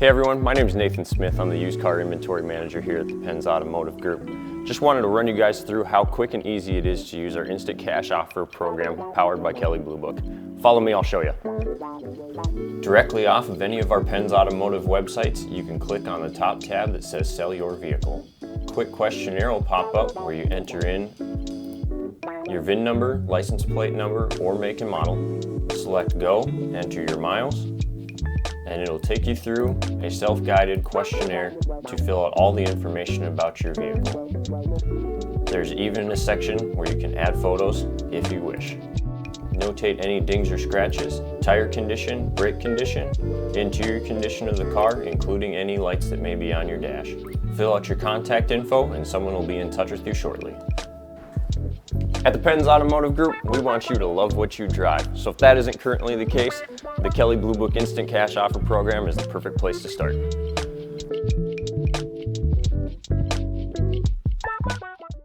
Hey everyone, my name is Nathan Smith. I'm the used car inventory manager here at the Penz Automotive Group. Just wanted to run you guys through how quick and easy it is to use our instant cash offer program powered by Kelley Blue Book. Follow me, I'll show you. Directly off of any of our Penz Automotive websites, you can click on the top tab that says Sell Your Vehicle. A quick questionnaire will pop up where you enter in your VIN number, license plate number, or make and model. Select Go, enter your miles, and it'll take you through a self-guided questionnaire to fill out all the information about your vehicle. There's even a section where you can add photos if you wish. Notate any dings or scratches, tire condition, brake condition, interior condition of the car, including any lights that may be on your dash. Fill out your contact info and someone will be in touch with you shortly. At the Penz Automotive Group, we want you to love what you drive. So if that isn't currently the case, the Kelley Blue Book Instant Cash Offer Program is the perfect place to start.